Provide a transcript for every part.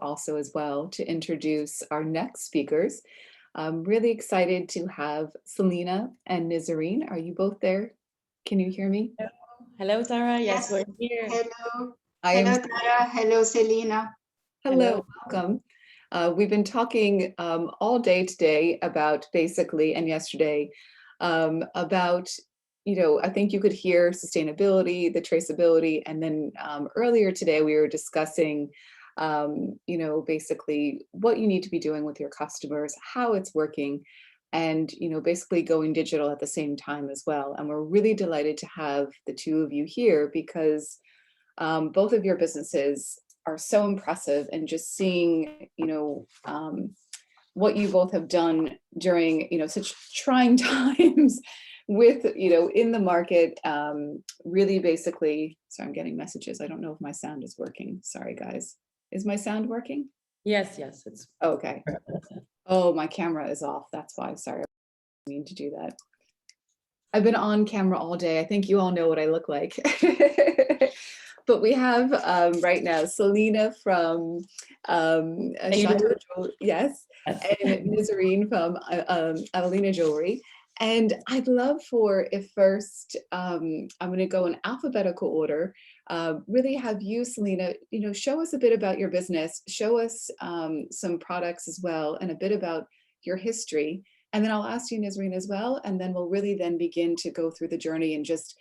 also as well to introduce our next speakers. I'm really excited to have Selena and Nizarine. Are you both there? Can you hear me? Hello, Tara. Yes, Yes. we're here. Hello. I Hello, am. Tara. Hello, Selena. Hello, welcome. We've been talking all day today about basically, and yesterday, about, I think you could hear sustainability, the traceability, and then earlier today we were discussing, basically what you need to be doing with your customers, how it's working, and, basically going digital at the same time as well. And we're really delighted to have the two of you here because both of your businesses are so impressive, and just seeing, what you both have done during, such trying times with, in the market, really basically, sorry, I'm getting messages. I don't know if my sound is working. Sorry, guys. Is my sound working? Yes, it's okay. Oh, my camera is off. That's why. Sorry. I mean to do that. I've been on camera all day. I think you all know what I look like. But we have right now Selena from Chato, yes, and Nizarine from ALANINA Jewelry. And I'd love for, if first, I'm going to go in alphabetical order, really have you, Selena, show us a bit about your business, show us some products as well, and a bit about your history. And then I'll ask you, Nizarine, as well, and then we'll really then begin to go through the journey and just,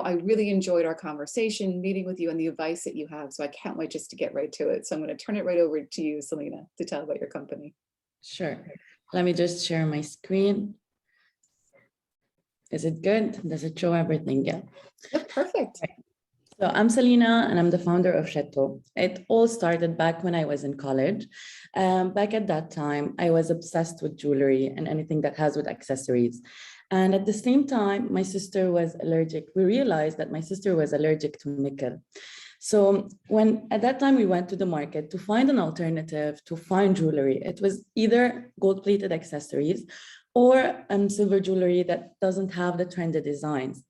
I really enjoyed our conversation, meeting with you, and the advice that you have. So I can't wait just to get right to it. So I'm going to turn it right over to you, Selena, to tell about your company. Sure. Let me just share my screen. Is it good? Does it show everything? Yeah. Yep, perfect. Okay. So I'm Selena, and I'm the founder of Chato. It all started back when I was in college. Back at that time, I was obsessed with jewelry and anything that has with accessories. And at the same time, my sister was allergic. We realized that my sister was allergic to nickel. So at that time we went to the market to find an alternative to fine jewelry, it was either gold-plated accessories or silver jewelry that doesn't have the trendy designs.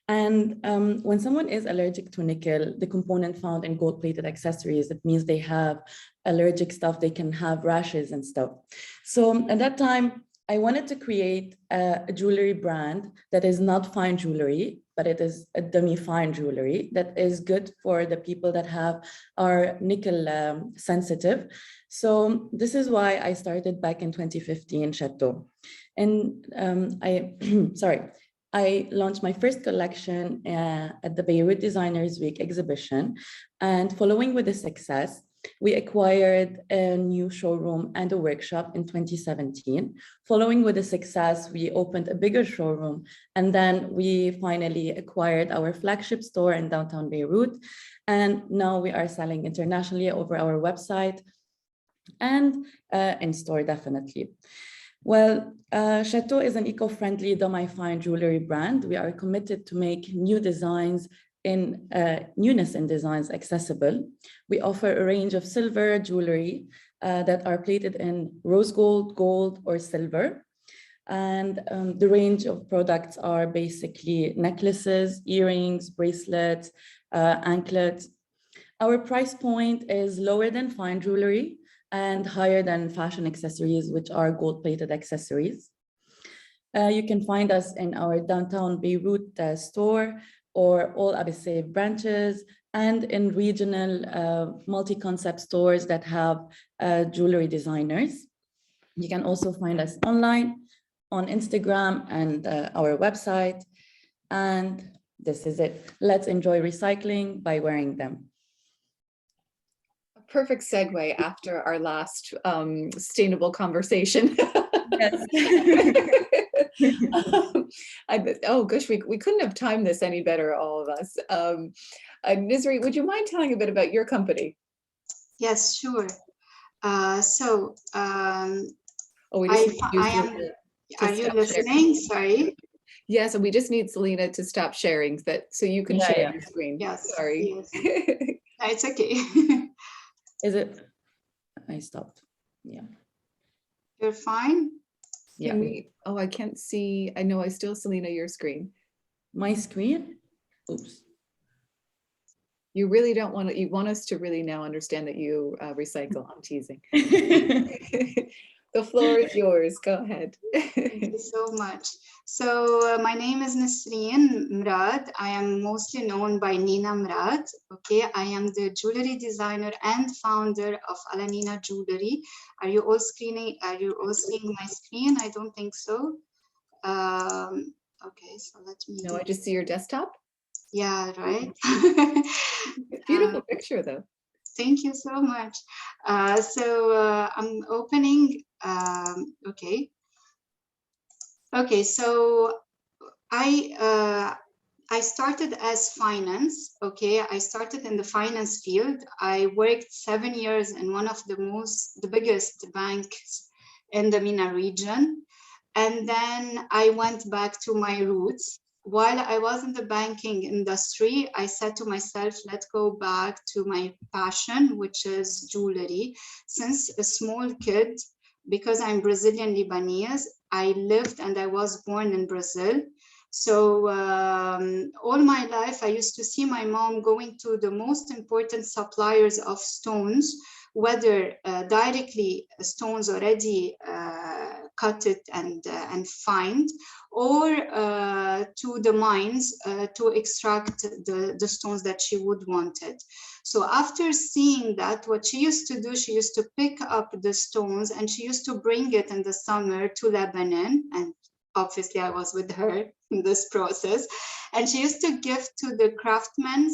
And when someone is allergic to nickel, the component found in gold-plated accessories, it means they have allergic stuff, they can have rashes and stuff. So at that time, I wanted to create a jewelry brand that is not fine jewelry, but it is a demi-fine jewelry that is good for the people that are nickel sensitive. So this is why I started back in 2015, Chato. And I launched my first collection at the Beirut Designers Week exhibition. And following with the success, we acquired a new showroom and a workshop in 2017. Following with the success, we opened a bigger showroom, and then we finally acquired our flagship store in downtown Beirut. And now we are selling internationally over our website and in store, definitely. Well, Chato is an eco-friendly demi-fine jewelry brand. We are committed to make new designs newness in designs accessible. We offer a range of silver jewelry that are plated in rose gold, gold, or silver. And the range of products are basically necklaces, earrings, bracelets, anklets. Our price point is lower than fine jewelry and higher than fashion accessories, which are gold-plated accessories. You can find us in our downtown Beirut store, or all Abu Saif branches, and in regional multi-concept stores that have jewelry designers. You can also find us online on Instagram and our website. And this is it. Let's enjoy recycling by wearing them. A perfect segue after our last sustainable conversation. Yes. Oh gosh, we couldn't have timed this any better, all of us. Nizarine, would you mind telling a bit about your company? Yes, sure. Oh, we just are you listening? Sorry. Yeah, so we just need Selena to stop sharing so you can share your screen. Yes. Sorry. Yes. No, it's okay. Is it? I stopped. Yeah. You're fine? Yeah. Oh, I can't see. I know I still, Selena, your screen. My screen? Oops. You really don't want to, you want us to really now understand that you recycle. I'm teasing. The floor is yours. Go ahead. Thank you so much. So my name is Nasreen Mrad. I am mostly known by Nina Mrad. Okay, I am the jewelry designer and founder of ALANINA Jewelry. Are you all seeing my screen? I don't think so. Okay, so let me. No, I just see your desktop. Yeah, right. Beautiful picture though. Thank you so much. I'm opening. Okay. Okay, so I started as finance. Okay, I started in the finance field. I worked 7 years in one of the biggest banks in the MENA region. And then I went back to my roots. While I was in the banking industry, I said to myself, let's go back to my passion, which is jewelry. Since a small kid, because I'm Brazilian Lebanese, I lived and I was born in Brazil. So all my life, I used to see my mom going to the most important suppliers of stones, whether directly stones already cut it and find, or to the mines to extract the stones that she would wanted. So after seeing that, what she used to do, she used to pick up the stones and she used to bring it in the summer to Lebanon. And obviously I was with her in this process. And she used to give to the craftsmen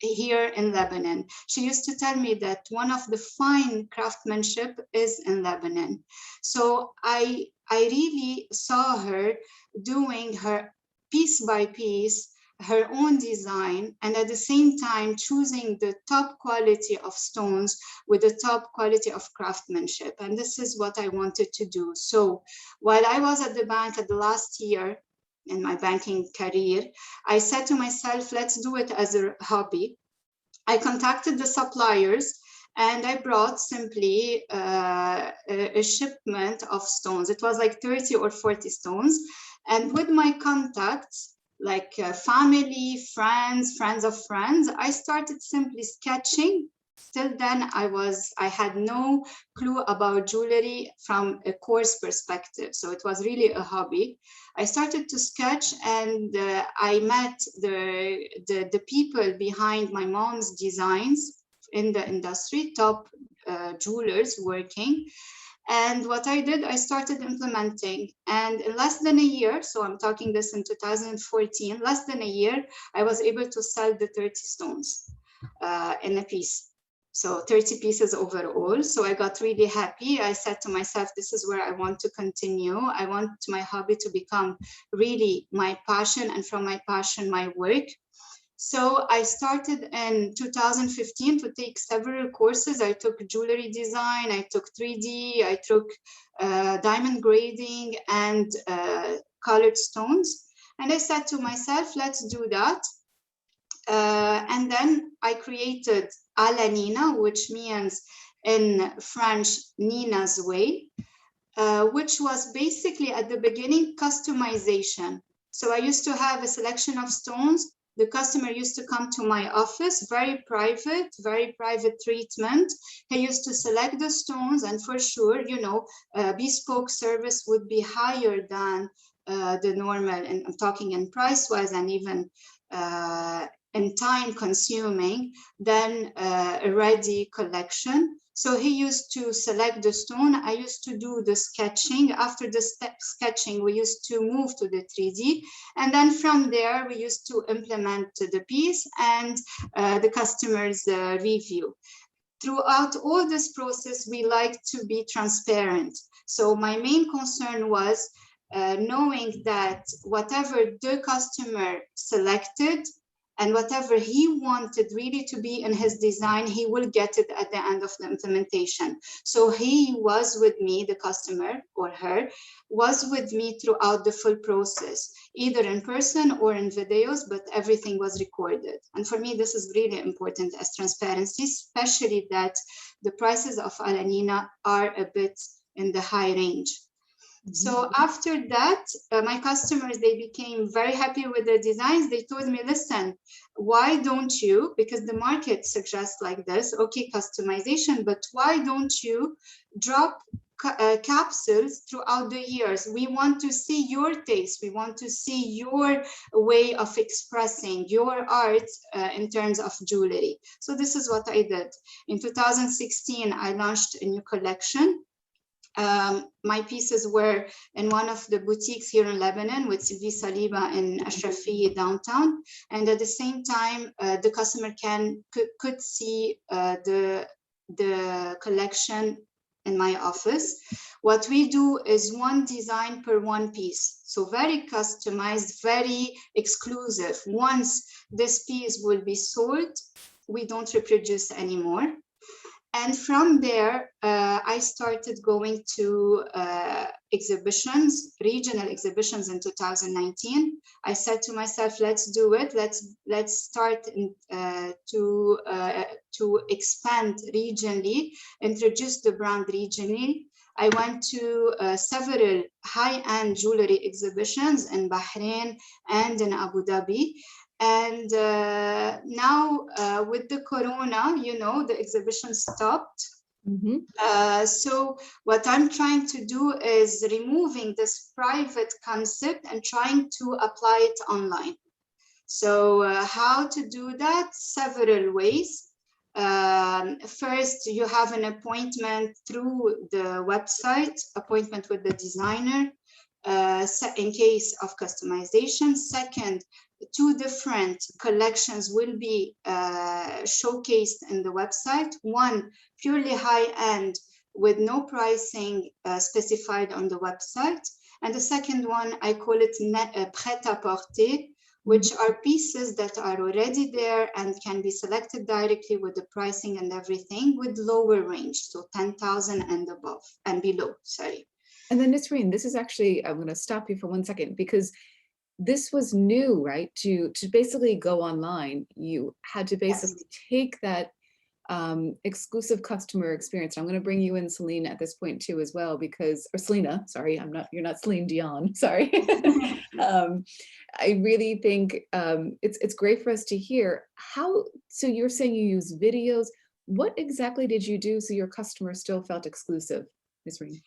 here in Lebanon. She used to tell me that one of the fine craftsmanship is in Lebanon. So I really saw her doing her piece by piece, her own design, and at the same time choosing the top quality of stones with the top quality of craftsmanship. And this is what I wanted to do. So while I was at the bank at the last year in my banking career, I said to myself, let's do it as a hobby. I contacted the suppliers and I brought simply a shipment of stones. It was like 30 or 40 stones. And with my contacts, like family, friends of friends, I started simply sketching. Till then, I had no clue about jewelry from a course perspective. So it was really a hobby. I started to sketch and I met the people behind my mom's designs in the industry, top jewelers working. And what I did, I started implementing. And in less than a year, so I'm talking this in 2014, less than a year, I was able to sell the 30 stones in a piece. So 30 pieces overall. So I got really happy. I said to myself, this is where I want to continue. I want my hobby to become really my passion, and from my passion, my work. So I started in 2015 to take several courses. I took jewelry design, I took 3D, I took diamond grading and colored stones. And I said to myself, let's do that. And then I created ALANINA, which means in French, Nina's way, which was basically at the beginning customization. So I used to have a selection of stones. The customer used to come to my office, very private treatment. He used to select the stones, and for sure, you know, bespoke service would be higher than the normal, and I'm talking in price-wise and even in time consuming, than a ready collection. So he used to select the stone. I used to do the sketching. After the sketching, we used to move to the 3D. And then from there, we used to implement the piece and the customer's review. Throughout all this process, we like to be transparent. So my main concern was knowing that whatever the customer selected, and whatever he wanted really to be in his design, he will get it at the end of the implementation. So he was with me, the customer or her, was with me throughout the full process, either in person or in videos, but everything was recorded. And for me, this is really important as transparency, especially that the prices of ALANINA are a bit in the high range. So after that, my customers, they became very happy with the designs. They told me, listen, why don't you, because the market suggests like this, okay, customization, but why don't you drop capsules throughout the years? We want to see your taste. We want to see your way of expressing your art in terms of jewelry. So this is what I did. In 2016, I launched a new collection. My pieces were in one of the boutiques here in Lebanon with Sylvie Saliba in Ashrafi downtown. And at the same time, the customer could see the collection in my office. What we do is one design per one piece. So very customized, very exclusive. Once this piece will be sold, we don't reproduce anymore. And from there, I started going to exhibitions, regional exhibitions in 2019. I said to myself, let's do it. Let's start to expand regionally, introduce the brand regionally. I went to several high-end jewelry exhibitions in Bahrain and in Abu Dhabi. And now with the corona, you know, the exhibition stopped. So what I'm trying to do is removing this private concept and trying to apply it online. So how to do that? Several ways. First, you have an appointment through the website, appointment with the designer in case of customization. Second, 2 different collections will be showcased in the website. One purely high-end with no pricing specified on the website. And the second one, I call it prêt-à-porter, which are pieces that are already there and can be selected directly with the pricing and everything with lower range, so 10,000 and above and below, sorry. And then Nisreen, this is actually, I'm going to stop you for 1 second because this was new, right? To basically go online, you had to basically take that exclusive customer experience. I'm going to bring you in, Celine, at this point too as well, because, or Selena, sorry, you're not Celine Dion, sorry. I really think it's great for us to hear how, so you're saying you use videos. What exactly did you do so your customers still felt exclusive, Nisreen?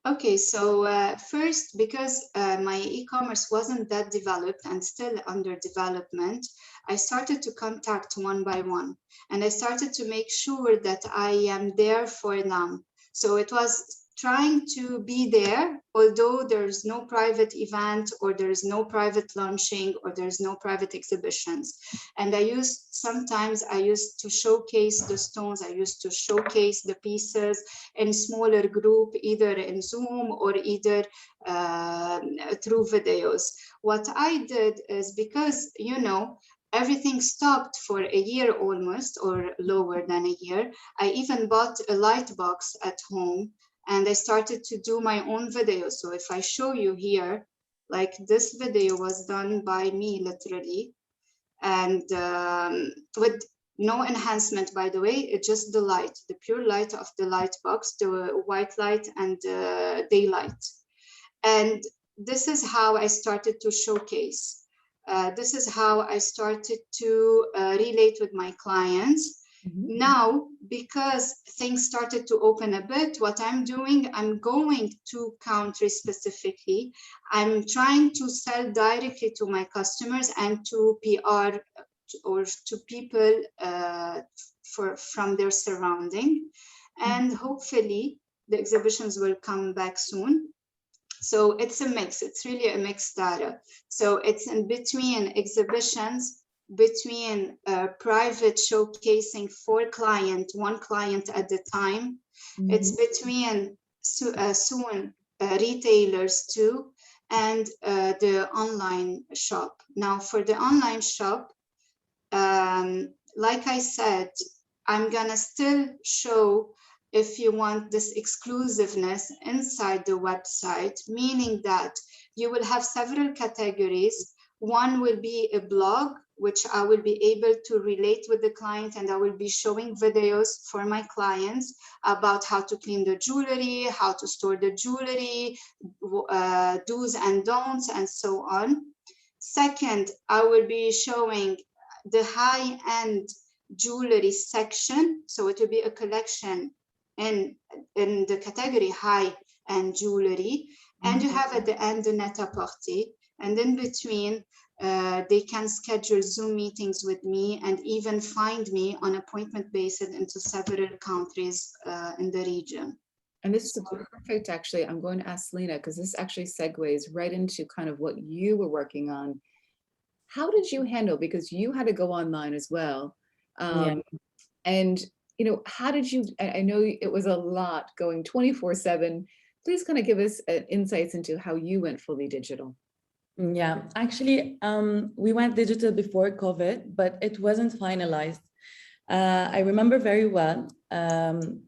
Okay, so first, because my e-commerce wasn't that developed and still under development, I started to contact one by one, and I started to make sure that I am there for them. So it was trying to be there, although there's no private event or there's no private launching or there's no private exhibitions. And sometimes I used to showcase the stones, I used to showcase the pieces in smaller group, either in Zoom or either through videos. What I did is, because, you know, everything stopped for a year almost, or lower than a year, I even bought a light box at home. And I started to do my own videos. So if I show you here, like this video was done by me, literally, and with no enhancement, by the way, it's just the light, the pure light of the light box, the white light and daylight. And this is how I started to showcase. This is how I started to relate with my clients. Now, because things started to open a bit, what I'm doing, I'm going to countries specifically. I'm trying to sell directly to my customers and to PR or to people from their surrounding. And hopefully the exhibitions will come back soon. So it's a mix. It's really a mixed data. So it's in between exhibitions, between private showcasing for one client at a time. It's between soon retailers too, and the online shop. Now for the online shop, like I said, I'm gonna still show, if you want, this exclusiveness inside the website, meaning that you will have several categories. One will be a blog which I will be able to relate with the client, and I will be showing videos for my clients about how to clean the jewelry, how to store the jewelry, do's and don'ts, and so on. Second, I will be showing the high-end jewelry section. So it will be a collection in the category high-end jewelry. And you have at the end the net-a-porter. And in between, they can schedule Zoom meetings with me and even find me on appointment basis into several countries in the region. And this is perfect, actually. I'm going to ask Lena, because this actually segues right into kind of what you were working on. How did you handle, because you had to go online as well. And, you know, how did you, I know it was a lot going 24/7. Please kind of give us insights into how you went fully digital. Yeah, actually, we went digital before COVID, but it wasn't finalized. I remember very well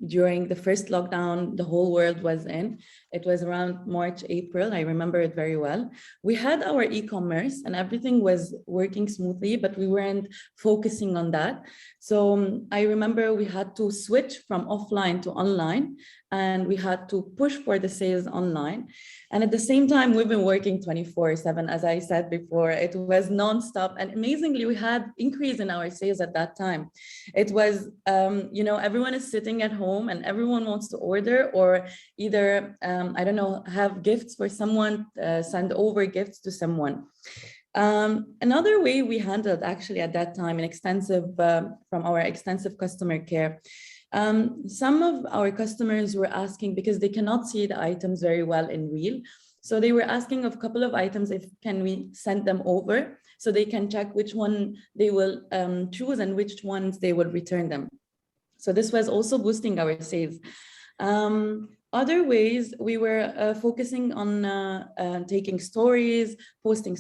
during the first lockdown, the whole world was in. It was around March, April. I remember it very well. We had our e-commerce and everything was working smoothly, but we weren't focusing on that. So I remember we had to switch from offline to online, and we had to push for the sales online. And at the same time, we've been working 24/7, as I said before. It was nonstop, and amazingly, we had increase in our sales at that time. It was, you know, everyone is sitting at home and everyone wants to order, or either, I don't know, have gifts for someone, send over gifts to someone. Another way we handled actually at that time, from our extensive customer care, some of our customers were asking, because they cannot see the items very well in real. So they were asking of a couple of items, if can we send them over so they can check which one they will choose and which ones they will return them. So this was also boosting our sales. Other ways, we were focusing on taking stories, posting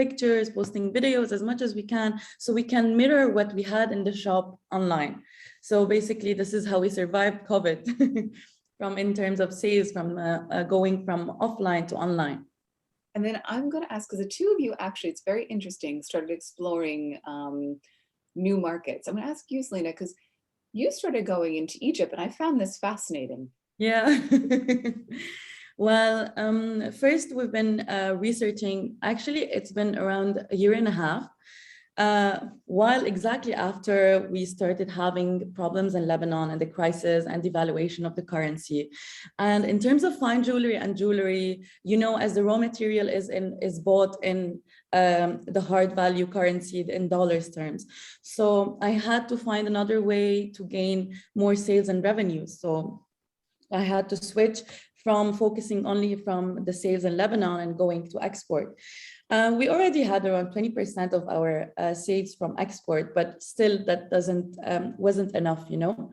pictures, posting videos as much as we can, so we can mirror what we had in the shop online. So basically, this is how we survived COVID in terms of sales, from going from offline to online. And then I'm going to ask, because the two of you actually, it's very interesting, started exploring new markets. I'm going to ask you, Selena, because you started going into Egypt, and I found this fascinating. Yeah. Well, first we've been researching, actually it's been around a year and a half, while exactly after we started having problems in Lebanon and the crisis and devaluation of the currency. And in terms of fine jewelry and jewelry, you know, as the raw material is bought in the hard value currency in dollars terms. So I had to find another way to gain more sales and revenue. So I had to switch from focusing only from the sales in Lebanon and going to export. We already had around 20% of our sales from export, but still that wasn't enough, you know.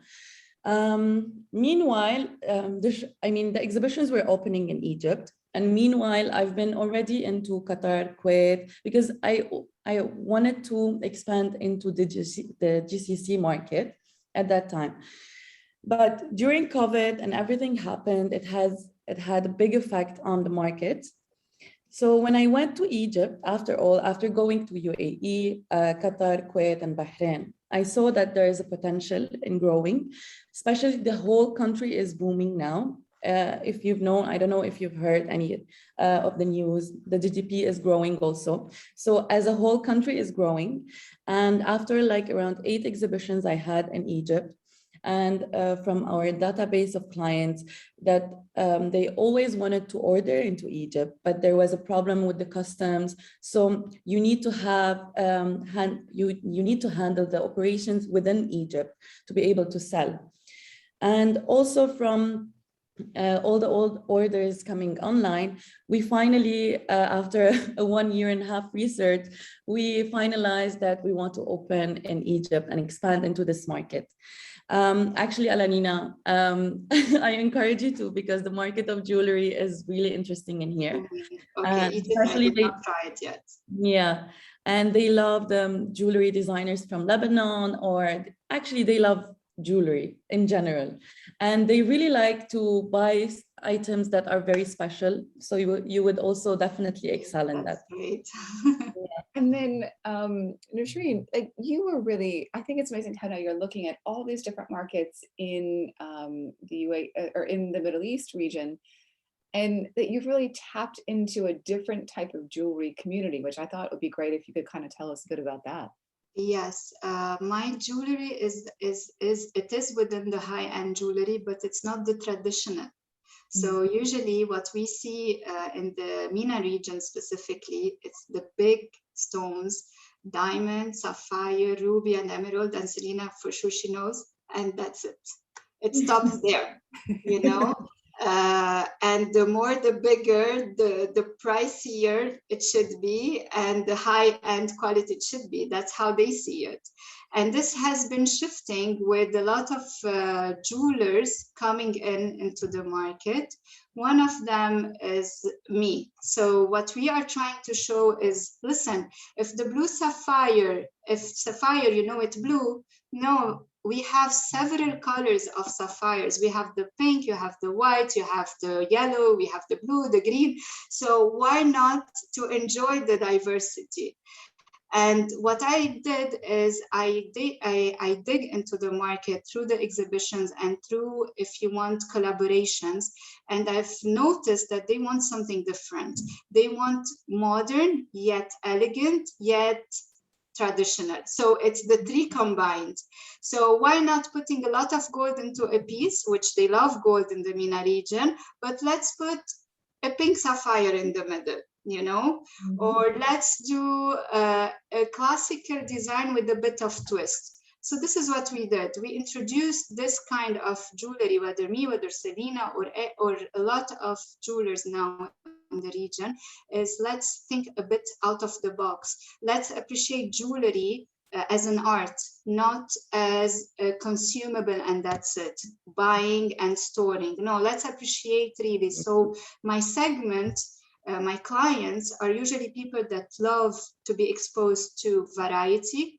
Meanwhile, the exhibitions were opening in Egypt. And meanwhile, I've been already into Qatar, Kuwait, because I wanted to expand into the GCC market at that time. But during COVID and everything happened, it had a big effect on the market. So when I went to Egypt, after going to UAE, Qatar, Kuwait, and Bahrain, I saw that there is a potential in growing, especially the whole country is booming now. If you've known, I don't know if you've heard any of the news, the GDP is growing also. So as a whole country is growing. And after like around 8 exhibitions I had in Egypt, and from our database of clients, that they always wanted to order into Egypt, but there was a problem with the customs. So you need to have you need to handle the operations within Egypt to be able to sell. And also from all the old orders coming online, we finally, after a 1.5 year research, we finalized that we want to open in Egypt and expand into this market. Actually, ALANINA, I encourage you to, because the market of jewelry is really interesting in here. Okay, especially they not tried it yet. Yeah, and they love the jewelry designers from Lebanon, or actually they love jewelry in general, and they really like to buy items that are very special. So you would also definitely excel in that. Great. And then, Nasreen, like you were really, I think it's amazing how now you're looking at all these different markets in the UAE or in the Middle East region, and that you've really tapped into a different type of jewelry community, which I thought would be great if you could kind of tell us a bit about that. Yes, my jewelry it is within the high-end jewelry, but it's not the traditional. So usually what we see in the MENA region specifically, it's the big stones, diamond, sapphire, ruby, and emerald, and Selena for sure she knows, and that's it. It stops there, you know? And the bigger, the pricier it should be, and the high-end quality it should be. That's how they see it. And this has been shifting with a lot of jewelers coming into the market. One of them is me. So what we are trying to show is, listen, if the blue sapphire, if sapphire, you know, it's blue, no, we have several colors of sapphires. We have the pink, you have the white, you have the yellow, we have the blue, the green. So why not to enjoy the diversity? And what I did is I dig into the market through the exhibitions and through, if you want, collaborations. And I've noticed that they want something different. They want modern, yet elegant, yet traditional. So it's the three combined. So why not putting a lot of gold into a piece, which they love gold in the MENA region, but let's put a pink sapphire in the middle, you know, or let's do a classical design with a bit of twist. So this is what we did. We introduced this kind of jewelry, whether me, whether Selena, or a lot of jewelers now in the region, is let's think a bit out of the box. Let's appreciate jewelry as an art, not as a consumable and that's it, buying and storing. No, let's appreciate really. So my segment, my clients are usually people that love to be exposed to variety,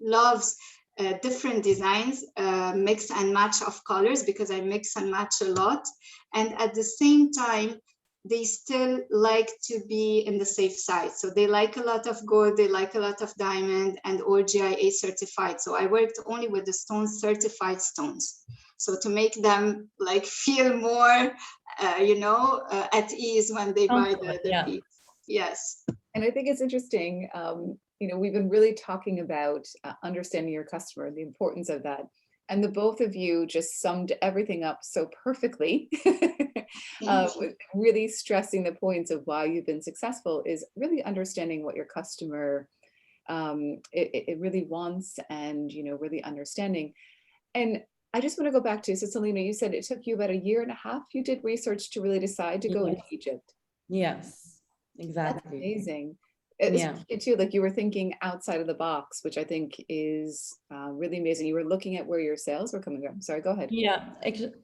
loves different designs, mix and match of colors, because I mix and match a lot. And at the same time, they still like to be in the safe side. So they like a lot of gold, they like a lot of diamond, and or GIA certified. So I worked only with the stones, certified stones. So to make them like feel more, you know, at ease when they buy the piece. Yes. And I think it's interesting, you know, we've been really talking about understanding your customer, the importance of that. And the both of you just summed everything up so perfectly, really stressing the points of why you've been successful is really understanding what your customer it really wants, and, you know, really understanding. And I just want to go back to, so Selena, you said it took you about 1.5 years you did research to really decide to go into Egypt. Yes, exactly. That's amazing. Especially too, like you were thinking outside of the box, which I think is really amazing. You were looking at where your sales were coming from. Sorry, go ahead. Yeah,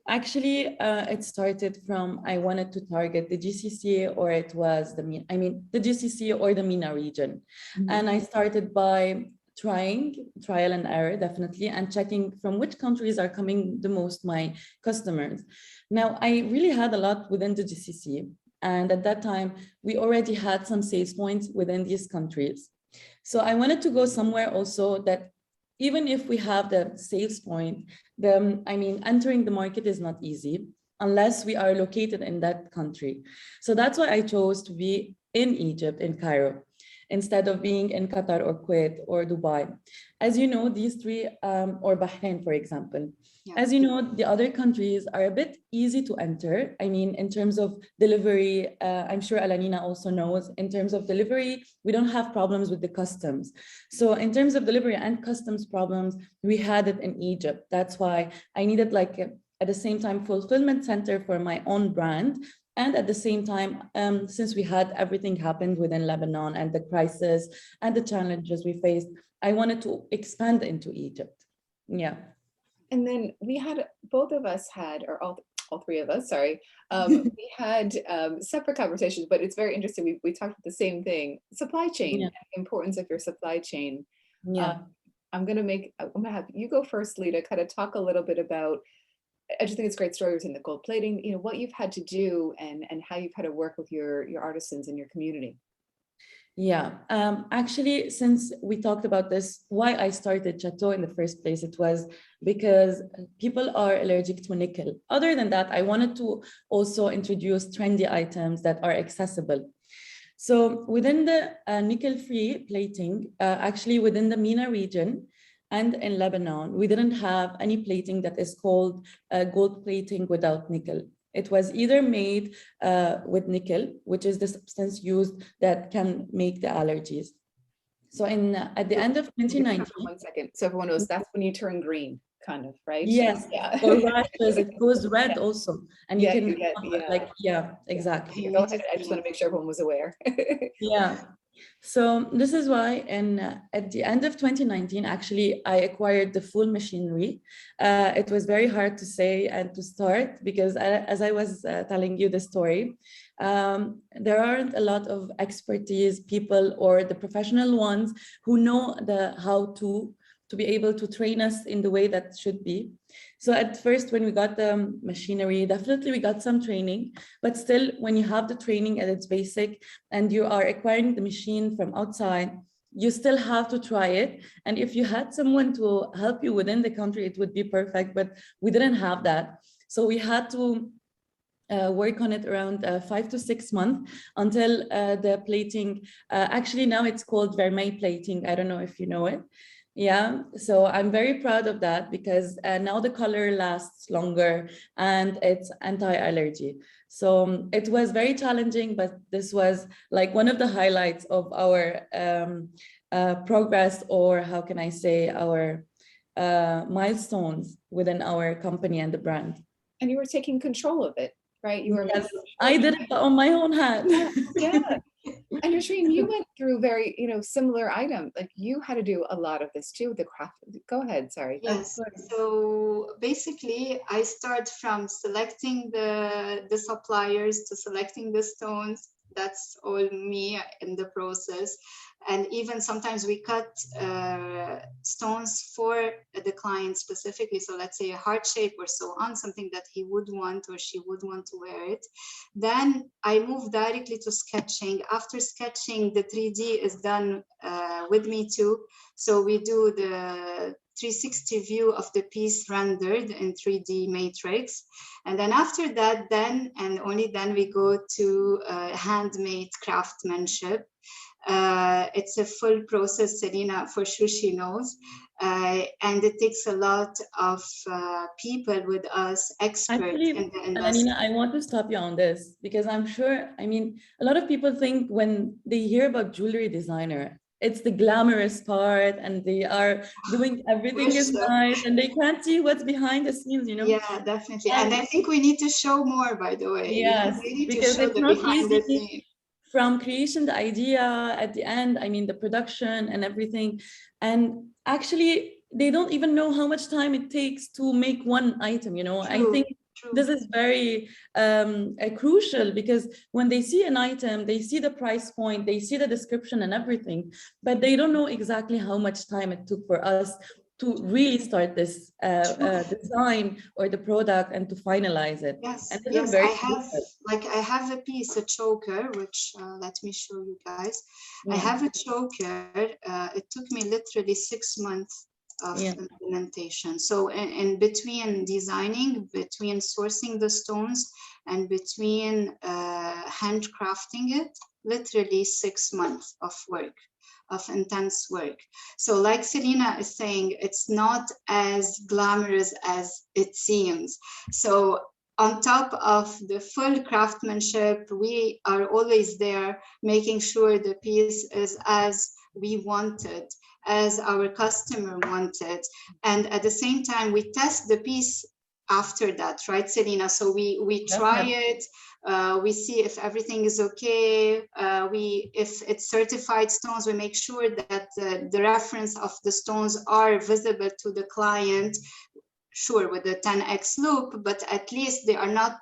actually, it started from, I wanted to target the GCC, or it was the GCC or the MENA region. And I started by trial and error, definitely, and checking from which countries are coming the most my customers. Now, I really had a lot within the GCC. And at that time, we already had some sales points within these countries. So I wanted to go somewhere also that even if we have the sales point, entering the market is not easy unless we are located in that country. So that's why I chose to be in Egypt, in Cairo, instead of being in Qatar or Kuwait or Dubai. As you know, these three, or Bahrain, for example. As you know, the other countries are a bit easy to enter. I mean, in terms of delivery, I'm sure ALANINA also knows, in terms of delivery, we don't have problems with the customs. So in terms of delivery and customs problems, we had it in Egypt. That's why I needed at the same time, fulfillment center for my own brand. And at the same time, since we had everything happened within Lebanon and the crisis and the challenges we faced, I wanted to expand into Egypt. Yeah. And then we had, both of us had, or all three of us, sorry, we had separate conversations, but it's very interesting. We talked about the same thing, supply chain, and the importance of your supply chain. Yeah. I'm gonna have you go first, Lita, kind of talk a little bit about, I just think it's a great story in the gold plating, you know, what you've had to do and how you've had to work with your artisans in your community. Yeah, actually, since we talked about this, why I started Chato in the first place, it was because people are allergic to nickel. Other than that, I wanted to also introduce trendy items that are accessible. So within the nickel-free plating, actually within the MENA region and in Lebanon, we didn't have any plating that is called gold plating without nickel. It was either made with nickel, which is the substance used that can make the allergies. So at the end of 2019, 1 second. So everyone knows that's when you turn green, kind of, right? yes, Yeah. or rashes, it goes red also, and Yeah, you can you get, like, yeah, exactly. Go ahead. I just want to make sure everyone was aware. Yeah. So this is why, and at the end of 2019, actually, I acquired the full machinery. It was very hard to say and to start because as I was telling you the story, there aren't a lot of expertise people or the professional ones who know how to be able to train us in the way that should be. So at first, when we got the machinery, definitely we got some training, but still when you have the training at its basic and you are acquiring the machine from outside, you still have to try it. And if you had someone to help you within the country, it would be perfect, but we didn't have that. So we had to work on it around 5 to 6 months until the plating, actually now it's called vermeil plating. I don't know if you know it. Yeah, so I'm very proud of that because now the color lasts longer and it's anti-allergy. So it was very challenging, but this was like one of the highlights of our progress, or how can I say, our milestones within our company and the brand. And you were taking control of it, right? You were. Yes, I did it on my own hat. Yeah. And Nasreen, you went through very, similar item. Like you had to do a lot of this too, the craft. Go ahead, sorry. Yes. So basically, I start from selecting the suppliers to selecting the stones. That's all me in the process. And even sometimes we cut stones for the client specifically. So let's say a heart shape or so on, something that he would want or she would want to wear it. Then I move directly to sketching. After sketching, the 3D is done with me too. So we do the 360 view of the piece rendered in 3D matrix. And then after that, then and only then we go to handmade craftsmanship. It's a full process, Selena, for sure she knows. And it takes a lot of people with us, experts Actually, in the industry. ALANINA, I want to stop you on this because I'm sure, I mean, a lot of people think when they hear about jewelry designer, it's the glamorous part and they are doing everything is nice and they can't see what's behind the scenes, Yeah, definitely. And I think we need to show more, by the way. Yes, We need because to show it's the not behind the easy scenes. from creation, the idea at the end, I mean, the production and everything. And actually, they don't even know how much time it takes to make one item, True, I think true. this is very crucial because when they see an item, they see the price point, they see the description and everything, but they don't know exactly how much time it took for us to really start this design or the product and to finalize it. Yes, And this yes, is very I have a piece, a choker, which let me show you guys. Yeah. I have a choker. It took me literally 6 months of implementation. So in between designing, between sourcing the stones, and between handcrafting it, literally 6 months of work, of intense work. So like Selena is saying, it's not as glamorous as it seems. So on top of the full craftsmanship, we are always there making sure the piece is as we wanted, as our customer wanted. And at the same time, we test the piece after that, right, Selena? So we try it, we see if everything is okay. If it's certified stones, we make sure that the reference of the stones are visible to the client. sure, with the 10x loop, but at least they are not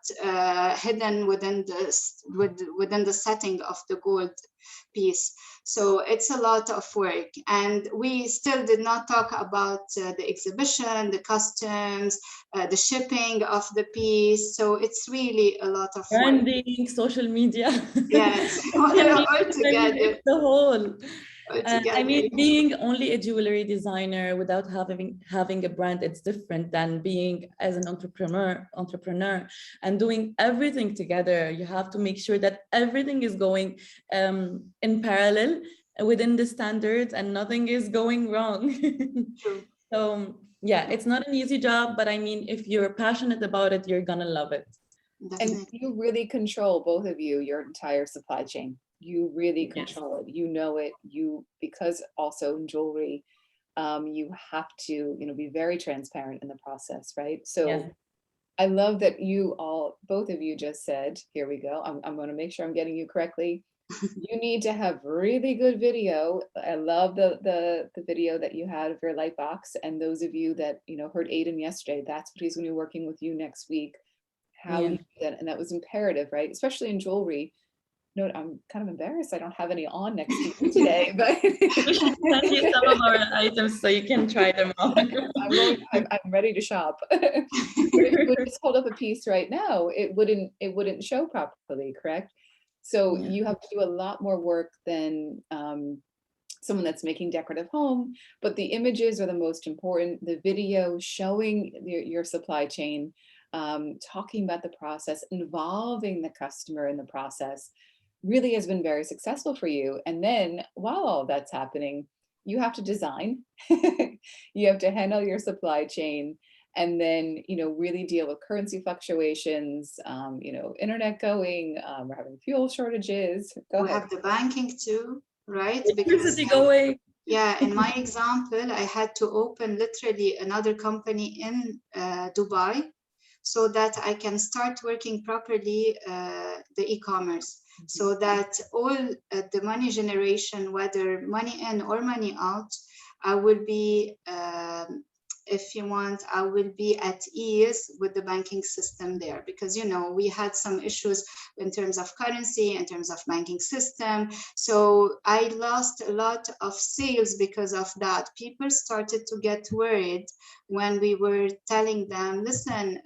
hidden within the setting of the gold piece. So it's a lot of work, and we still did not talk about the exhibition, the customs, the shipping of the piece. So it's really a lot of work. Branding, social media. Yes, all together. It's the whole. I mean, Altogether. being only a jewelry designer without having a brand, it's different than being as an entrepreneur and doing everything together. You have to make sure that everything is going in parallel within the standards and nothing is going wrong. True. So yeah, it's not an easy job, but I mean, if you're passionate about it, you're gonna love it. Definitely. And you really control, both of you, your entire supply chain. You really control it. You know it. Because also in jewelry, you have to, be very transparent in the process, right? So I love that both of you just said, here we go. I'm going to make sure I'm getting you correctly. You need to have really good video. I love the video that you had of your light box. And those of you that, heard Aiden yesterday, that's what he's going to be working with you next week. How you do that. And that was imperative, right? Especially in jewelry. No, I'm kind of embarrassed. I don't have any on next to you today, but we should send you some of our items so you can try them on. I'm ready to shop. If we just hold up a piece right now, it wouldn't show properly, correct? So you have to do a lot more work than someone that's making decorative home, but the images are the most important. The video showing your supply chain, talking about the process, involving the customer in the process, really has been very successful for you. And then while all that's happening, you have to design, you have to handle your supply chain, and then, really deal with currency fluctuations, internet going, we're having fuel shortages. We have the banking too, right? Because going. Yeah, in my example, I had to open literally another company in Dubai so that I can start working properly the e-commerce. So that all the money generation, whether money in or money out, I will be, if you want, I will be at ease with the banking system there, because, we had some issues in terms of currency, in terms of banking system. So I lost a lot of sales because of that. People started to get worried when we were telling them, listen,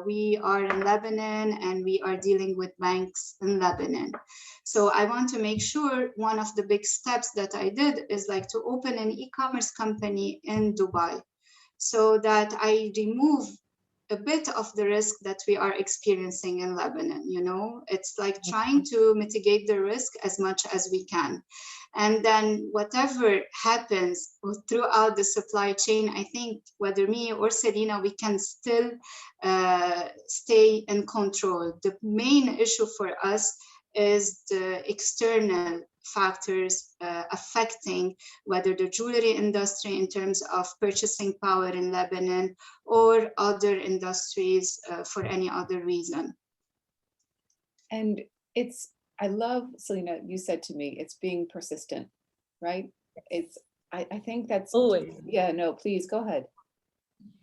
we are in Lebanon and we are dealing with banks in Lebanon. So I want to make sure one of the big steps that I did is like to open an e-commerce company in Dubai, so that I remove a bit of the risk that we are experiencing in Lebanon. It's like trying to mitigate the risk as much as we can. And then whatever happens throughout the supply chain, I think whether me or Selena, we can still stay in control. The main issue for us is the external factors affecting whether the jewelry industry in terms of purchasing power in Lebanon or other industries for any other reason. And I love, Selena, you said to me, it's being persistent, right? I think that's always. Yeah, no, please go ahead.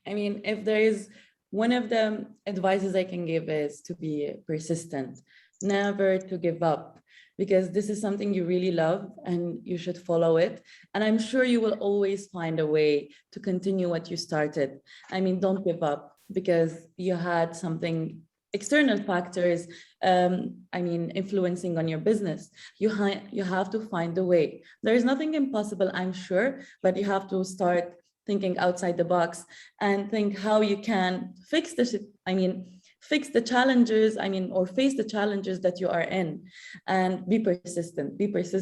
I mean, if there is one of the advices I can give is to be persistent, never to give up, because this is something you really love and you should follow it. And I'm sure you will always find a way to continue what you started. I mean, don't give up because you had something, external factors, influencing on your business. You have to find a way. There is nothing impossible, I'm sure, but you have to start thinking outside the box and think how you can fix the challenges, or face the challenges that you are in, and be persistent. This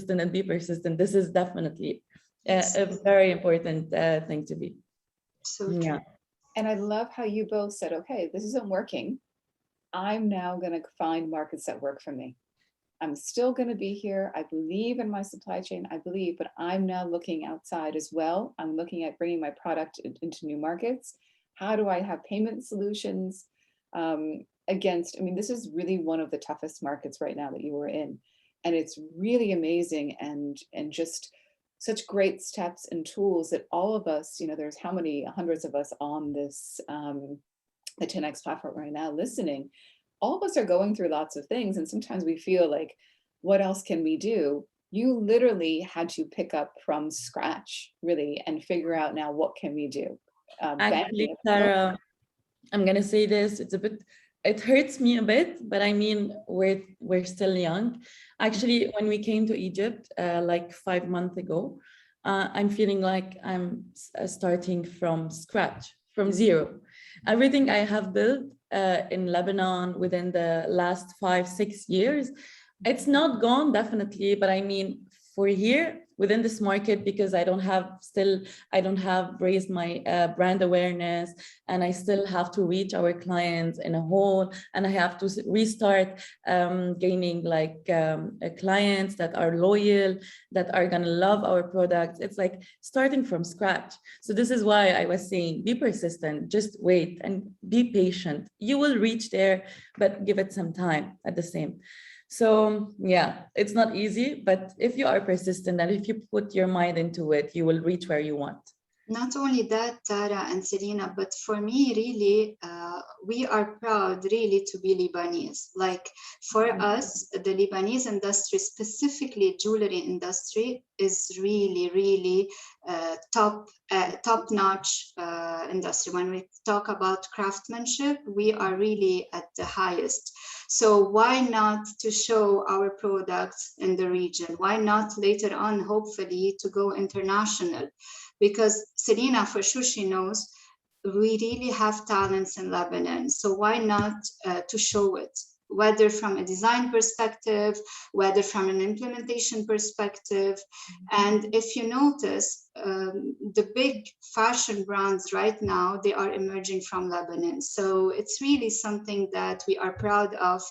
is definitely a very important thing to be. So yeah. And I love how you both said, okay, this isn't working. I'm now going to find markets that work for me. I'm still going to be here. I believe in my supply chain, but I'm now looking outside as well. I'm looking at bringing my product into new markets. How do I have payment solutions this is really one of the toughest markets right now that you were in. And it's really amazing and just such great steps and tools that all of us, there's how many hundreds of us on this, the 10X platform right now listening, all of us are going through lots of things. And sometimes we feel like, what else can we do? You literally had to pick up from scratch, really, and figure out now, what can we do? Actually, Sarah, I'm gonna say this, it hurts me a bit, but I mean, we're still young. Actually, when we came to Egypt, like 5 months ago, I'm feeling like I'm starting from scratch, from zero. Everything I have built in Lebanon within the last 5-6 years, it's not gone, definitely, but I mean, for here, within this market, because I don't have raised my brand awareness, and I still have to reach our clients in a whole, and I have to restart gaining like clients that are loyal, that are gonna love our products. It's like starting from scratch. So this is why I was saying, be persistent, just wait and be patient. You will reach there, but give it some time at the same. So yeah, it's not easy, but if you are persistent and if you put your mind into it, you will reach where you want. Not only that, Tara and Selena, but for me, really, we are proud really to be Lebanese. Like for us, the Lebanese industry, specifically jewelry industry, is really, really top-notch industry. When we talk about craftsmanship, we are really at the highest. So why not to show our products in the region? Why not later on, hopefully, to go international? Because Selena, for sure, she knows, we really have talents in Lebanon. So why not to show it, whether from a design perspective, whether from an implementation perspective. And if you notice, the big fashion brands right now, they are emerging from Lebanon. So it's really something that we are proud of.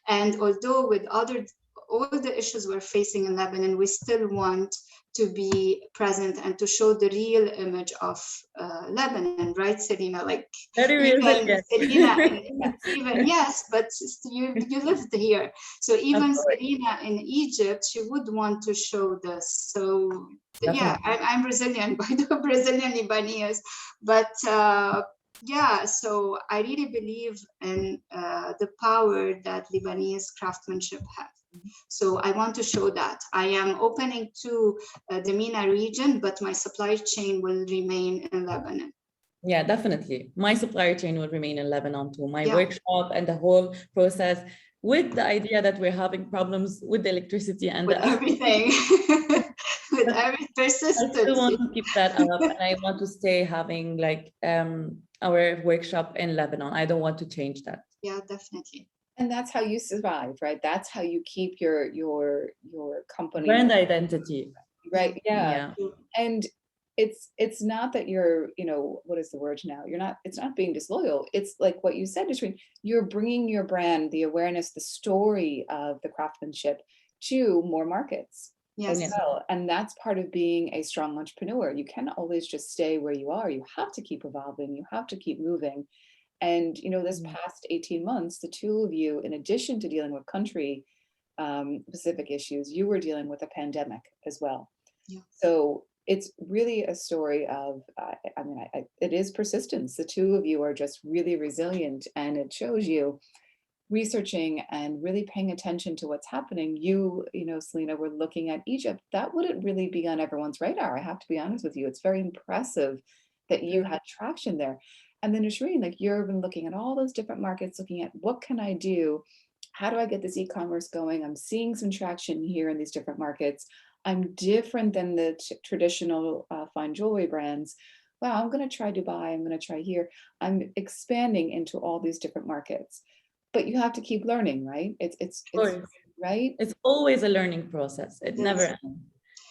And although with all the issues we're facing in Lebanon, we still want to be present and to show the real image of Lebanon, right, Selena? Like very resilient. Selena, even yes, but you lived here, so even Selena in Egypt, she would want to show this. So yeah, I'm Brazilian, by the Brazilian Lebanese, but yeah, so I really believe in the power that Lebanese craftsmanship has. So I want to show that. I am opening to the MENA region, but my supply chain will remain in Lebanon. Yeah, definitely. My supplier chain will remain in Lebanon too. My workshop and the whole process, with the idea that we're having problems with the electricity and with everything. With every persistence. I still want to keep that up, and I want to stay having like our workshop in Lebanon. I don't want to change that. Yeah, definitely. And that's how you survive, right? That's how you keep your company brand identity, right? Yeah. And it's not that you're, what is the word now? It's not being disloyal. It's like what you said, Nasreen, you're bringing your brand, the awareness, the story of the craftsmanship to more markets. Yes. As well. And that's part of being a strong entrepreneur. You can't always just stay where you are. You have to keep evolving. You have to keep moving. And, this past 18 months, the two of you, in addition to dealing with country specific issues, you were dealing with a pandemic as well. Yeah. So it's really a story of, it is persistence. The two of you are just really resilient, and it shows you researching and really paying attention to what's happening. Selena, we're looking at Egypt. That wouldn't really be on everyone's radar. I have to be honest with you. It's very impressive that you had traction there. And then Nasreen, like you've been looking at all those different markets, looking at what can I do? How do I get this e-commerce going? I'm seeing some traction here in these different markets. I'm different than the traditional fine jewelry brands. Wow, I'm going to try Dubai. I'm going to try here. I'm expanding into all these different markets. But you have to keep learning, right? It's right. It's always a learning process. It never ends.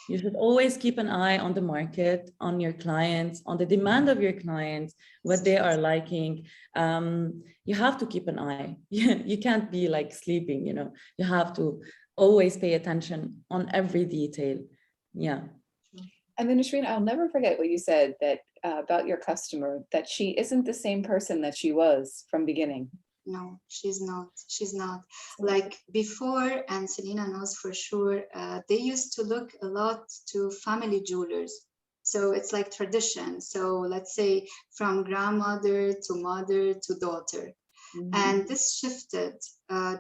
You should always keep an eye on the market, on your clients, on the demand of your clients, what they are liking. You have to keep an eye. You can't be like sleeping, You have to always pay attention on every detail. Yeah. And then Nasreen, I'll never forget what you said that about your customer, that she isn't the same person that she was from beginning. No, she's not. She's not. Like before, and Selena knows for sure, they used to look a lot to family jewelers. So it's like tradition. So let's say from grandmother to mother to daughter. And this shifted.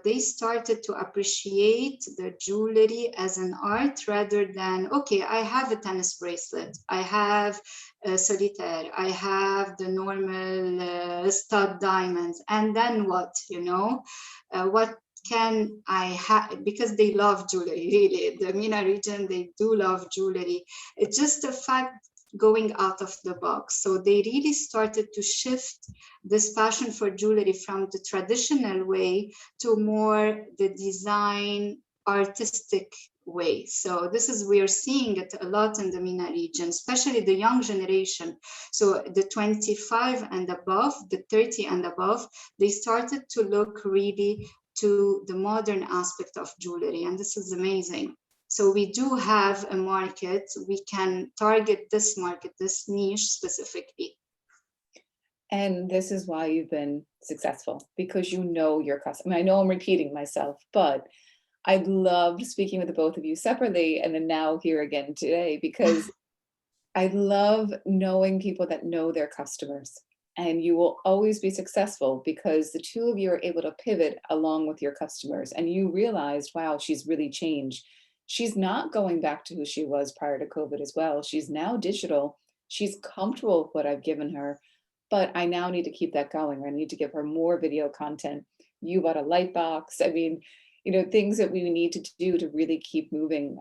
They started to appreciate the jewelry as an art rather than, okay, I have a tennis bracelet, I have a solitaire, I have the normal stud diamonds, and then what, you know? What can I have? Because they love jewelry, really. The MENA region, they do love jewelry. It's just a fact going out of the box. So they really started to shift this passion for jewelry from the traditional way to more the design, artistic way. So this is, we are seeing it a lot in the MENA region, especially the young generation. So the 25 and above, the 30 and above, they started to look really to the modern aspect of jewelry. And this is amazing. So we do have a market. We can target this market, this niche specifically. And this is why you've been successful, because you know your customer. I know I'm repeating myself, but I loved speaking with the both of you separately and then now here again today, because I love knowing people that know their customers. And you will always be successful because the two of you are able to pivot along with your customers. And you realized, wow, she's really changed. She's not going back to who she was prior to COVID as well. She's now digital. She's comfortable with what I've given her, but I now need to keep that going. I need to give her more video content. You bought a light box. I mean, you know, things that we need to do to really keep moving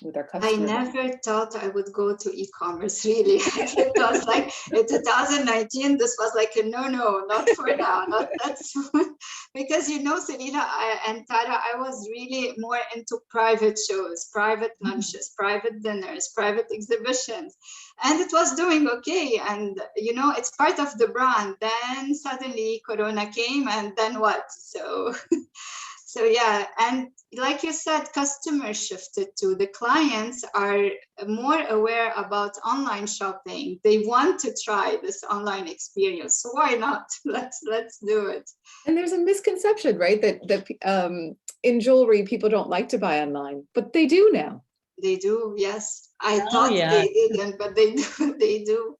with our customers. I never thought I would go to e-commerce, really. It was like in 2019, this was like, no, not for now, not that soon. Because, you know, Selena and Tara, I was really more into private shows, private lunches, private dinners, private exhibitions. And it was doing okay. And, you know, it's part of the brand. Then suddenly Corona came and then what? So yeah, and like you said, customers shifted to, the clients are more aware about online shopping. They want to try this online experience. So why not? Let's do it. And there's a misconception, right? That in jewelry, people don't like to buy online, but they do now. They do, yes. I thought they didn't, but they do. They do,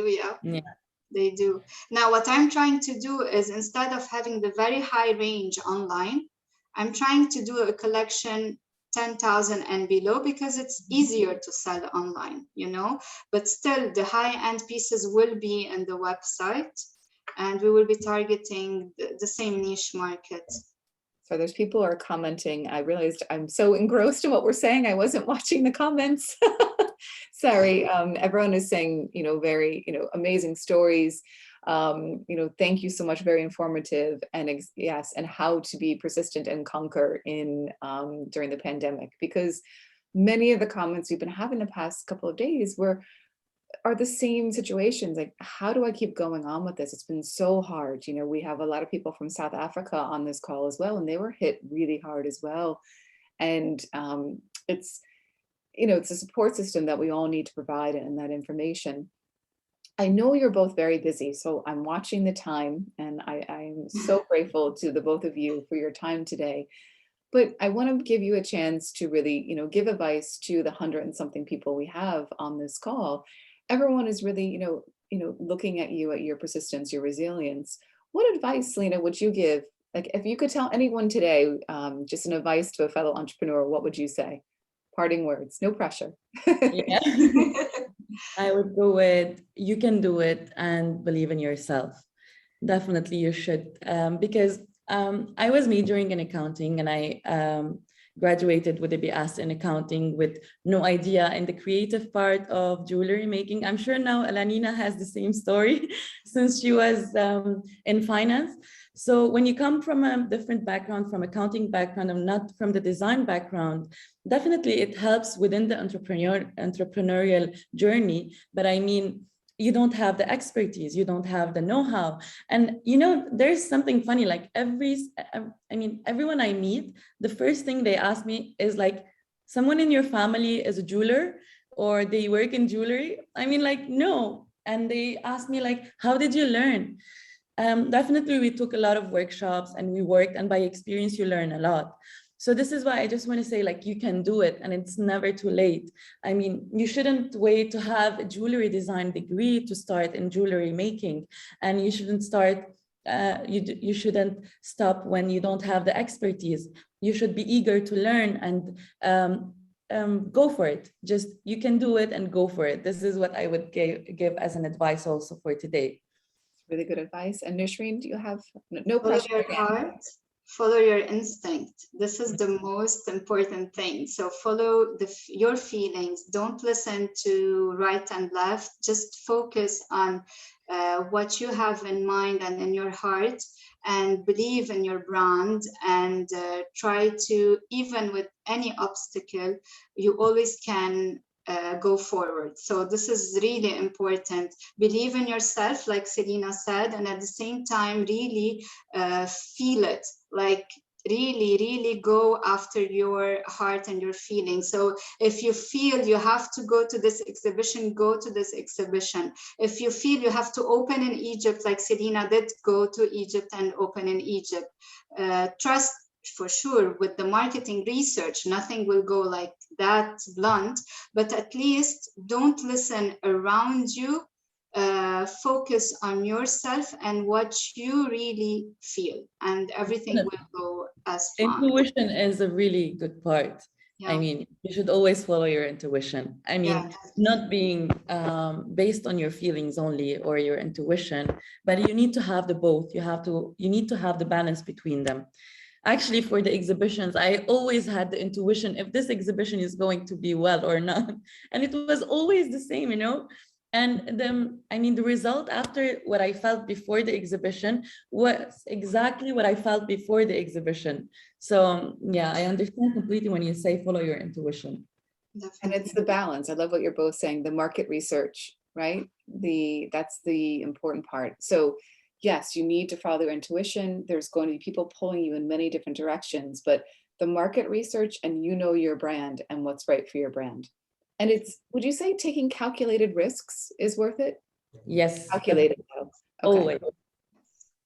yeah. They do. Now, what I'm trying to do is, instead of having the very high range online, I'm trying to do a collection 10,000 and below, because it's easier to sell online, you know, but still the high-end pieces will be in the website, and we will be targeting the same niche market. So there's people who are commenting. I realized I'm so engrossed in what we're saying, I wasn't watching the comments. Sorry, everyone is saying, you know, very, you know, amazing stories. You know, thank you so much, very informative, and yes, and how to be persistent and conquer in during the pandemic, because many of the comments we've been having the past couple of days are the same situations. Like, how do I keep going on with this? It's been so hard. You know, we have a lot of people from South Africa on this call as well, and they were hit really hard as well. And it's, you know, it's a support system that we all need to provide, and that information. I know you're both very busy, so I'm watching the time, and I'm so grateful to the both of you for your time today. But I want to give you a chance to really, you know, give advice to the 100 and something people we have on this call. Everyone is really, you know, looking at you, at your persistence, your resilience. What advice, Selena, would you give? Like, if you could tell anyone today, just an advice to a fellow entrepreneur, what would you say? Parting words, no pressure. Yeah. I would go with, you can do it and believe in yourself. Definitely you should, because I was majoring in accounting, and I graduated with a BS in accounting with no idea in the creative part of jewelry making. I'm sure now ALANINA has the same story since she was in finance. So when you come from a different background, from accounting background, and not from the design background, definitely it helps within the entrepreneurial journey. But I mean, you don't have the expertise, you don't have the know-how. And, you know, there's something funny, like everyone I meet, the first thing they ask me is like, someone in your family is a jeweler or they work in jewelry? I mean, like, no. And they ask me like, how did you learn? Definitely, we took a lot of workshops and we worked, and by experience, you learn a lot. So this is why I just want to say, like, you can do it and it's never too late. I mean, you shouldn't wait to have a jewelry design degree to start in jewelry making. And you shouldn't start, you shouldn't stop when you don't have the expertise. You should be eager to learn and go for it. Just, you can do it and go for it. This is what I would give as an advice also for today. Really good advice. And Nishreen, do you have no Follow pressure? your heart, follow your instinct. This is the most important thing. So follow your feelings. Don't listen to right and left. Just focus on what you have in mind and in your heart, and believe in your brand, and try to, even with any obstacle, you always can go forward. So this is really important. Believe in yourself, like Selena said, and at the same time, really feel it, like really go after your heart and your feelings. So if you feel you have to go to this exhibition, go to this exhibition. If you feel you have to open in Egypt, like Selena did, go to Egypt and open in Egypt. Trust, for sure, with the marketing research, nothing will go like that blunt, but at least don't listen around you. Focus on yourself and what you really feel, and everything will go as fine. Intuition is a really good part. Yeah. I mean, you should always follow your intuition. I mean, not being based on your feelings only or your intuition, but you need to have the both. You need to have the balance between them. Actually, for the exhibitions, I always had the intuition if this exhibition is going to be well or not. And it was always the same, you know? And then, I mean, the result after what I felt before the exhibition was exactly what I felt before the exhibition. So yeah, I understand completely when you say follow your intuition. Definitely. And it's the balance. I love what you're both saying, the market research, right? That's the important part. So yes, you need to follow your intuition. There's going to be people pulling you in many different directions, but the market research, and you know your brand and what's right for your brand. And it's, would you say taking calculated risks is worth it? Yes. Calculated though. Okay.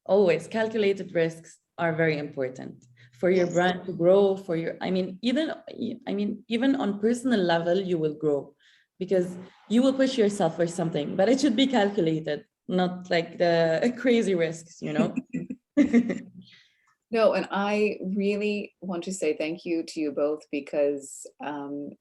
Always. Calculated risks are very important for your brand to grow, for your, even on personal level, you will grow because you will push yourself for something, but it should be calculated, not like the crazy risks, you know? No, and I really want to say thank you to you both because,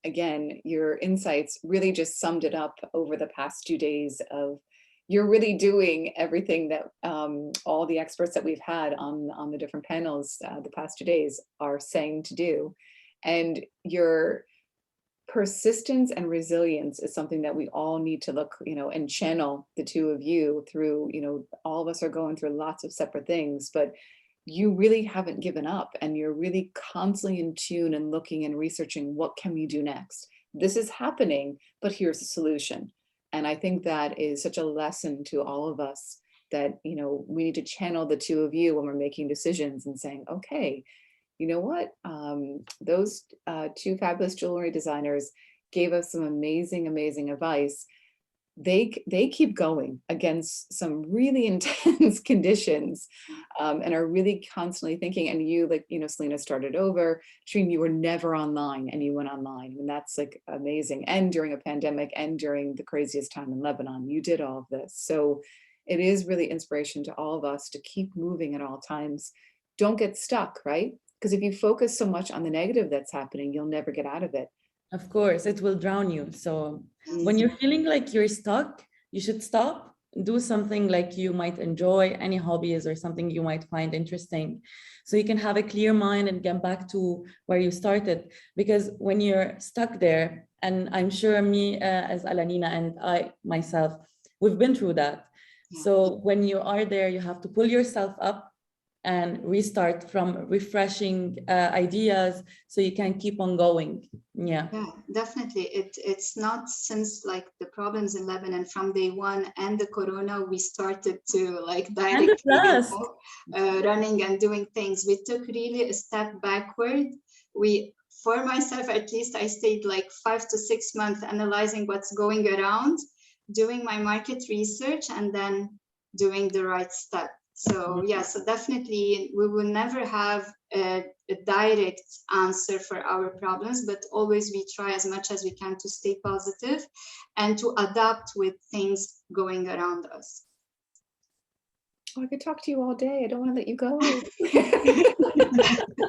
again, your insights really just summed it up over the past 2 days of you're really doing everything that all the experts that we've had on the different panels the past 2 days are saying to do. And your persistence and resilience is something that we all need to look, and channel the two of you through, all of us are going through lots of separate things, but you really haven't given up and you're really constantly in tune and looking and researching what can we do next. This is happening, but here's the solution. And I think that is such a lesson to all of us that, we need to channel the two of you when we're making decisions and saying, okay, you know what? Those two fabulous jewelry designers gave us some amazing, amazing advice. They keep going against some really intense conditions and are really constantly thinking. And you, like, Selena started over. Shreen, you were never online and you went online. And that's like amazing. And during a pandemic and during the craziest time in Lebanon, you did all of this. So it is really inspiration to all of us to keep moving at all times. Don't get stuck, right? Because if you focus so much on the negative that's happening, you'll never get out of it. Of course, it will drown you. So when you're feeling like you're stuck, you should stop, do something like you might enjoy, any hobbies or something you might find interesting. So you can have a clear mind and get back to where you started. Because when you're stuck there, and I'm sure me as ALANINA and I myself, we've been through that. So when you are there, you have to pull yourself up and restart from refreshing ideas so you can keep on going. Yeah, definitely. It's not since like the problems in Lebanon from day one and the corona, we started to like directly running and doing things. We took really a step backward. For myself, at least, I stayed like 5 to 6 months analyzing what's going around, doing my market research, and then doing the right step. So yeah, so definitely we will never have a direct answer for our problems, but always we try as much as we can to stay positive and to adapt with things going around us. Oh, I could talk to you all day. I don't want to let you go.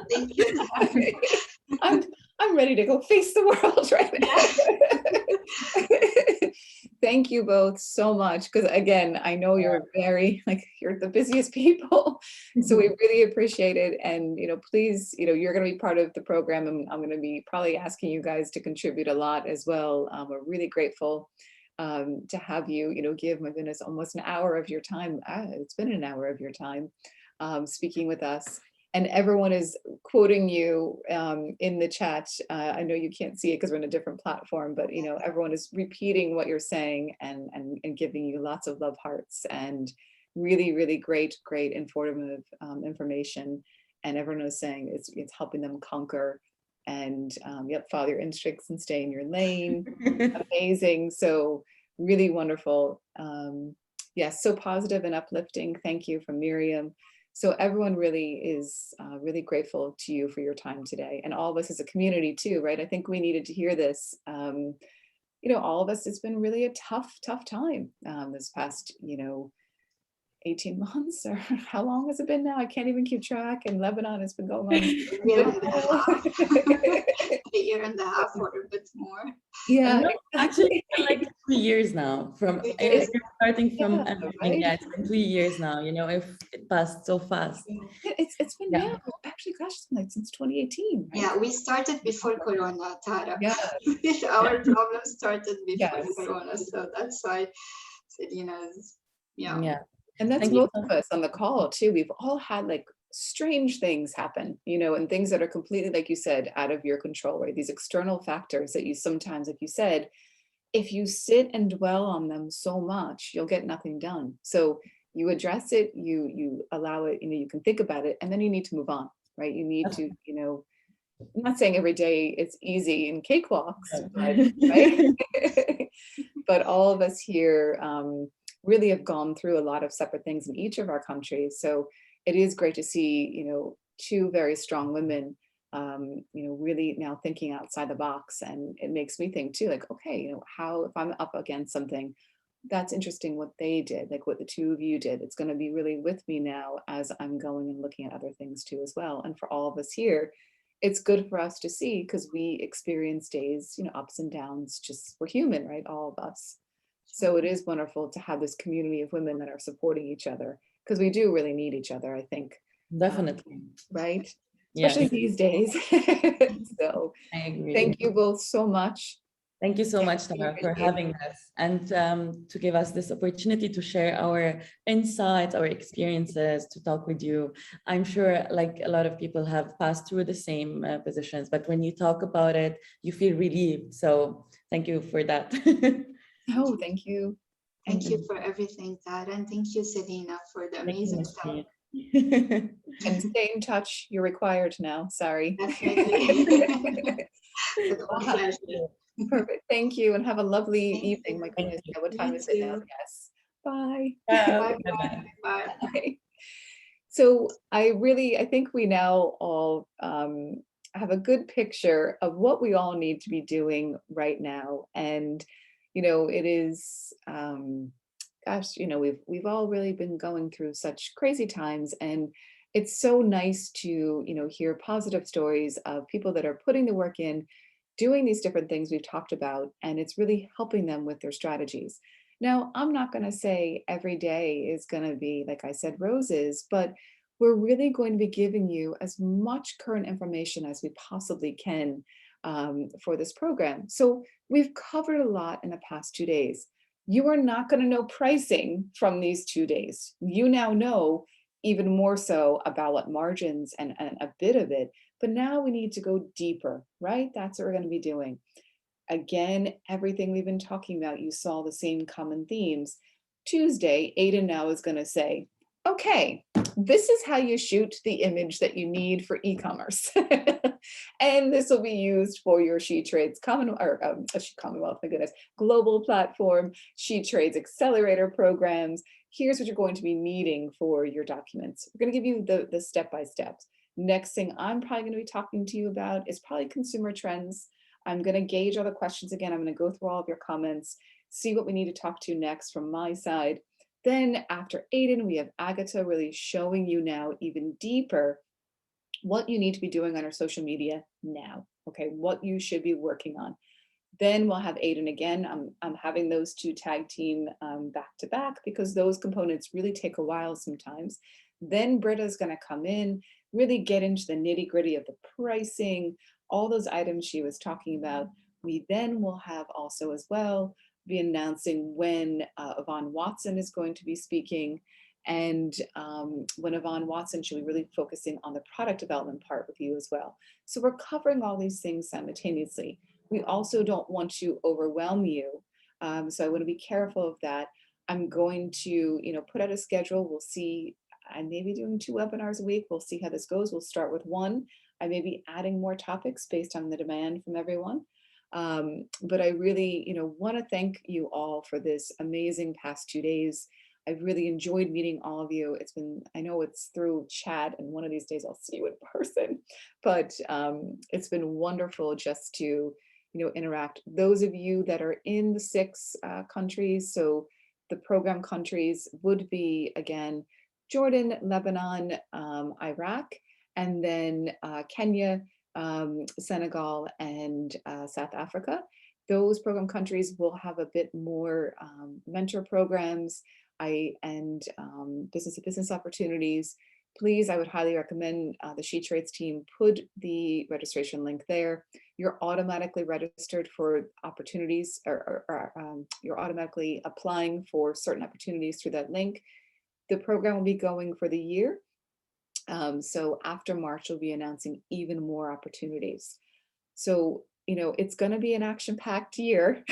Thank you. I'm ready to go face the world right now. Thank you both so much. Because again, I know you're you're the busiest people. So we really appreciate it. And, please, you're going to be part of the program. And I'm going to be probably asking you guys to contribute a lot as well. We're really grateful to have you, give, my goodness, almost an hour of your time. It's been an hour of your time speaking with us. And everyone is quoting you in the chat. I know you can't see it because we're in a different platform, but everyone is repeating what you're saying and giving you lots of love hearts and really, really great informative information. And everyone is saying it's helping them conquer and follow your instincts and stay in your lane. Amazing. So really wonderful. Yes, so positive and uplifting. Thank you from Miriam. So everyone really is really grateful to you for your time today, and all of us as a community too, right? I think we needed to hear this. All of us, it's been really a tough time this past, 18 months, or how long has it been now? I can't even keep track. In Lebanon, it's been going on a year and a half or a bit more. Yeah, no, actually, like 2 years now. From if you're starting from everything, it's been 2 years now. If it passed so fast. It's been actually, gosh, it's been like since 2018. Right? Yeah, we started before Corona, Tara. Yeah, our problem started before Corona, so that's why I said, Yeah. And that's most of us on the call too. We've all had like strange things happen, and things that are completely, like you said, out of your control, right? These external factors that you sometimes, like you said, if you sit and dwell on them so much, you'll get nothing done. So you address it, you allow it, you can think about it, and then you need to move on, right? You need to, I'm not saying every day it's easy and cakewalks, but, right? But all of us here really have gone through a lot of separate things in each of our countries. So it is great to see, two very strong women, really now thinking outside the box. And it makes me think too, like, okay, how, if I'm up against something, that's interesting what they did, like what the two of you did. It's going to be really with me now as I'm going and looking at other things too as well. And for all of us here, it's good for us to see, because we experience days, ups and downs, just we're human, right? All of us. So it is wonderful to have this community of women that are supporting each other, because we do really need each other, I think. Definitely. Right? Especially these days. So I agree. Thank you both so much. Thank you so much, Tara, for having us and to give us this opportunity to share our insights, our experiences, to talk with you. I'm sure like a lot of people have passed through the same positions, but when you talk about it, you feel relieved. So thank you for that. Oh, thank you. Thank you for everything, Tara, and thank you, Selena, for the amazing stuff. And stay in touch. You're required now. Sorry. Definitely. With all pleasure. Perfect. Thank you, and have a lovely evening. My goodness, what time is it now? Yes. Bye. Bye. Bye. Bye. Bye. So I think we now all have a good picture of what we all need to be doing right now. And, it is, gosh, we've all really been going through such crazy times, and it's so nice to, hear positive stories of people that are putting the work in, doing these different things we've talked about, and it's really helping them with their strategies. Now, I'm not going to say every day is going to be, like I said, roses, but we're really going to be giving you as much current information as we possibly can for this program. So we've covered a lot in the past 2 days. You are not going to know pricing from these 2 days. You now know even more so about what margins and a bit of it, but now we need to go deeper, right? That's what we're going to be doing. Again, everything we've been talking about, you saw the same common themes. Tuesday, Aiden now is going to say, okay, this is how you shoot the image that you need for e-commerce. And this will be used for your SheTrades Commonwealth, my goodness, global platform, SheTrades Accelerator programs. Here's what you're going to be needing for your documents. We're going to give you the step-by-steps. Next thing I'm probably going to be talking to you about is probably consumer trends. I'm going to gauge all the questions again. I'm going to go through all of your comments, see what we need to talk to next from my side. Then after Aiden, we have Agatha really showing you now even deeper what you need to be doing on our social media now, okay, what you should be working on. Then we'll have Aiden again. I'm having those two tag team back to back because those components really take a while sometimes. Then Britta's going to come in, really get into the nitty gritty of the pricing, all those items she was talking about. We then will have also as well be announcing when Yvonne Watson is going to be speaking. And when Yvonne Watson, she'll be really focusing on the product development part with you as well. So we're covering all these things simultaneously. We also don't want to overwhelm you. So I want to be careful of that. I'm going to, put out a schedule. We'll see. I may be doing 2 webinars a week. We'll see how this goes. We'll start with 1. I may be adding more topics based on the demand from everyone. But I really, want to thank you all for this amazing past 2 days. I've really enjoyed meeting all of you. It's been, I know it's through chat, and one of these days I'll see you in person, but it's been wonderful just to, interact. Those of you that are in the 6 countries, so the program countries would be, again, Jordan, Lebanon, Iraq, and then Kenya, Senegal, and South Africa. Those program countries will have a bit more mentor programs and business-to-business opportunities. Please, I would highly recommend the SheTrades team put the registration link there. You're automatically registered for opportunities, or you're automatically applying for certain opportunities through that link. The program will be going for the year. So after March, we'll be announcing even more opportunities. So, it's going to be an action-packed year.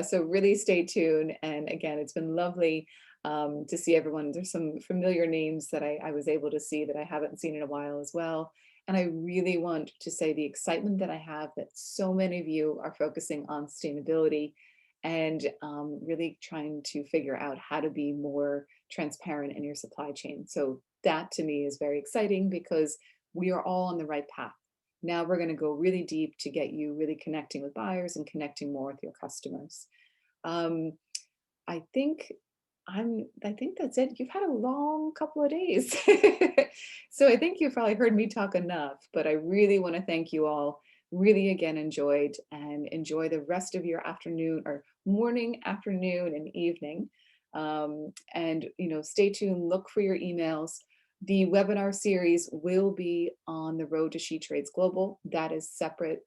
So really stay tuned. And again, it's been lovely to see everyone. There's some familiar names that I was able to see that I haven't seen in a while as well. And I really want to say the excitement that I have that so many of you are focusing on sustainability and really trying to figure out how to be more transparent in your supply chain. So that to me is very exciting because we are all on the right path. Now we're going to go really deep to get you really connecting with buyers and connecting more with your customers. I think that's it. You've had a long couple of days. So I think you've probably heard me talk enough, but I really want to thank you all. Really, again, enjoy the rest of your afternoon or morning, afternoon, and evening. And stay tuned, look for your emails. The webinar series will be on the Road to SheTrades Global. That is separate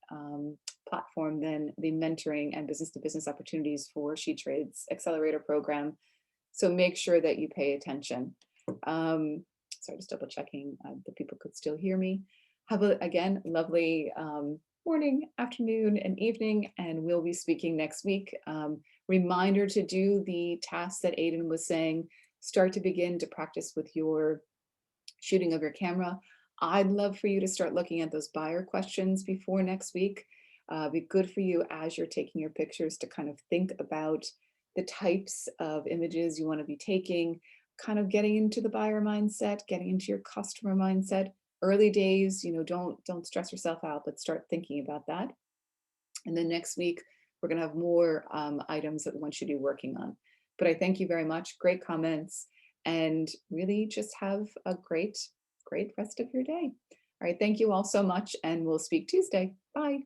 platform than the mentoring and business-to-business opportunities for SheTrades Accelerator Program. So make sure that you pay attention. Sorry, just double checking that people could still hear me. Have a, again, lovely morning, afternoon, and evening, and we'll be speaking next week. Reminder to do the tasks that Aiden was saying, start to begin to practice with your shooting of your camera. I'd love for you to start looking at those buyer questions before next week. Be good for you as you're taking your pictures to kind of think about the types of images you want to be taking, kind of getting into the buyer mindset, getting into your customer mindset. Early days, don't stress yourself out, but start thinking about that. And then next week, we're going to have more items that we want you to be working on. But I thank you very much. Great comments. And really just have a great rest of your day. All right, thank you all so much, and we'll speak Tuesday. Bye.